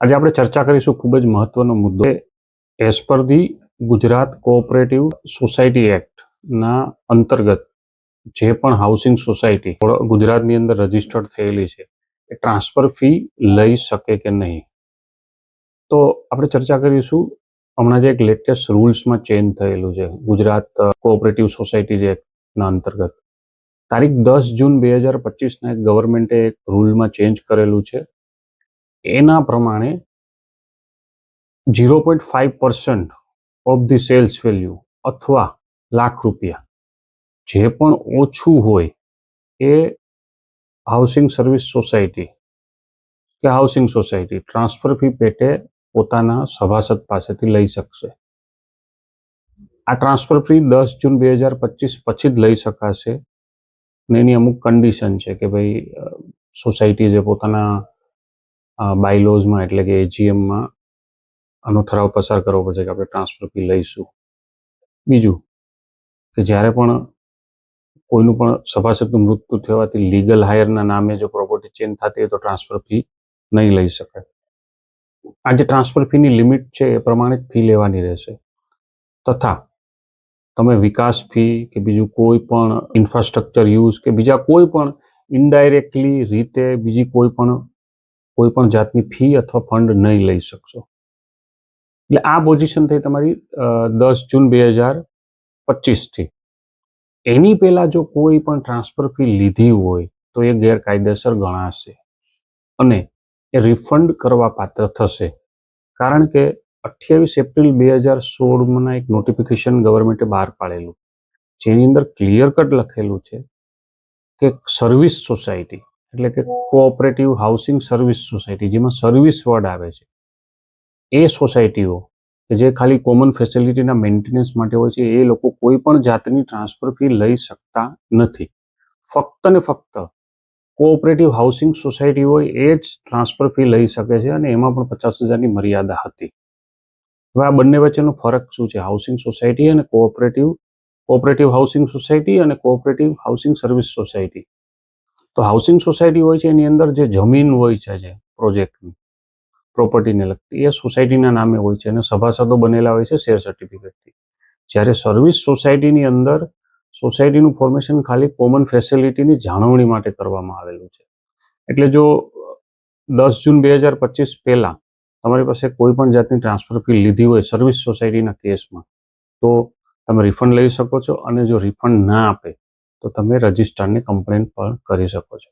આજે આપણે ચર્ચા કરીશું ખૂબ જ મહત્વનો મુદ્દો. As per the Gujarat cooperative society એક્ટના અંતર્ગત જે પણ હાઉસિંગ સોસાયટી ગુજરાતની અંદર રજીસ્ટર્ડ થયેલી છે એ ટ્રાન્સફર ફી લઈ શકે કે નહીં. તો આપણે ચર્ચા કરીશું. હમણાં જે એક લેટેસ્ટ રૂલ્સમાં ચેન્જ થયેલું છે ગુજરાત કોઓપરેટિવ સોસાયટી એક્ટના અંતર્ગત તારીખ 10 જૂન 2025ના એક ગવર્મેન્ટે એક રૂલમાં ચેન્જ કરેલું છે. એના પ્રમાણે 0.5% ઓફ ધી સેલ્સ વેલ્યુ અથવા ₹1,00,000 જે પણ ઓછું હોય એ હાઉસિંગ સર્વિસ સોસાયટી કે હાઉસિંગ સોસાયટી ટ્રાન્સફર ફી પેટે પોતાના સભાસદ પાસેથી લઈ શકશે. આ ટ્રાન્સફર ફી 10 જૂન 2025 પછી જ લઈ શકાશે અને એની અમુક કન્ડિશન છે કે ભાઈ સોસાયટી જે પોતાના બાયલોઝમાં એટલે કે એજીએમમાં આનો ઠરાવ પસાર કરવો પડશે કે આપણે ટ્રાન્સફર ફી લઈશું. બીજું કે જ્યારે પણ કોઈનું પણ સભાસદનું મૃત્યુ થવાથી લીગલ હાયરના નામે જો પ્રોપર્ટી ચેન્જ થતી હોય તો ટ્રાન્સફર ફી નહીં લઈ શકાય. આ જે ટ્રાન્સફર ફીની લિમિટ છે એ પ્રમાણે જ ફી લેવાની રહેશે. તથા તમે વિકાસ ફી કે બીજું કોઈ પણ ઇન્ફ્રાસ્ટ્રક્ચર યુઝ કે બીજા કોઈ પણ ઇનડાયરેક્ટલી રીતે બીજી કોઈ પણ જાતની ફી અથવા ફંડ નહીં લઈ શકશો. એટલે આ પોઝિશન થઈ તમારી 10 જૂન 2025થી. એની પહેલા જો કોઈ પણ ટ્રાન્સફર ફી લીધી હોય તો એ ગેરકાયદેસર ગણાશે અને એ રિફંડ કરવા પાત્ર થશે. કારણ કે 28 એપ્રિલ 2016 એક નોટિફિકેશન ગવર્મેન્ટે બહાર પાડેલું જેની અંદર ક્લિયર કટ લખેલું છે કે સર્વિસ સોસાયટી એટલે કે કોઓપરેટિવ હાઉસિંગ સર્વિસ સોસાયટી જેમાં સર્વિસ વર્ડ આવે છે એ સોસાયટીઓ કે જે ખાલી કોમન ફેસિલિટીના મેન્ટેનન્સ માટે હોય છે એ લોકો કોઈ પણ જાતની ટ્રાન્સફર ફી લઈ શકતા નથી. ફક્ત ને ફક્ત કોઓપરેટિવ હાઉસિંગ સોસાયટી હોય એ જ ટ્રાન્સફર ફી લઈ શકે છે અને એમાં પણ 50,000ની મર્યાદા હતી. હવે આ બંને વચ્ચેનો ફરક શું છે? હાઉસિંગ સોસાયટી અને કોઓપરેટિવ હાઉસિંગ સોસાયટી અને કોઓપરેટિવ હાઉસિંગ સર્વિસ સોસાયટી. તો હાઉસિંગ સોસાયટી હોય છે એની અંદર જે જમીન હોય છે જે પ્રોજેક્ટની પ્રોપર્ટીને લગતી એ સોસાયટીના નામે હોય છે અને સભાસદો બનેલા હોય છે શેર સર્ટિફિકેટથી. જ્યારે સર્વિસ સોસાયટીની અંદર સોસાયટીનું ફોર્મેશન ખાલી કોમન ફેસિલિટીની જાળવણી માટે કરવામાં આવેલું છે. એટલે જો 10 જૂન 2025 પહેલા તમારી પાસે કોઈ પણ જાતની ટ્રાન્સફર ફી લીધી હોય સર્વિસ સોસાયટીના કેસમાં તો તમે રિફંડ લઈ શકો છો અને જો રિફંડ ના આપે તો તમે રજિસ્ટ્રારને કમ્પ્લેન પણ કરી શકો છો.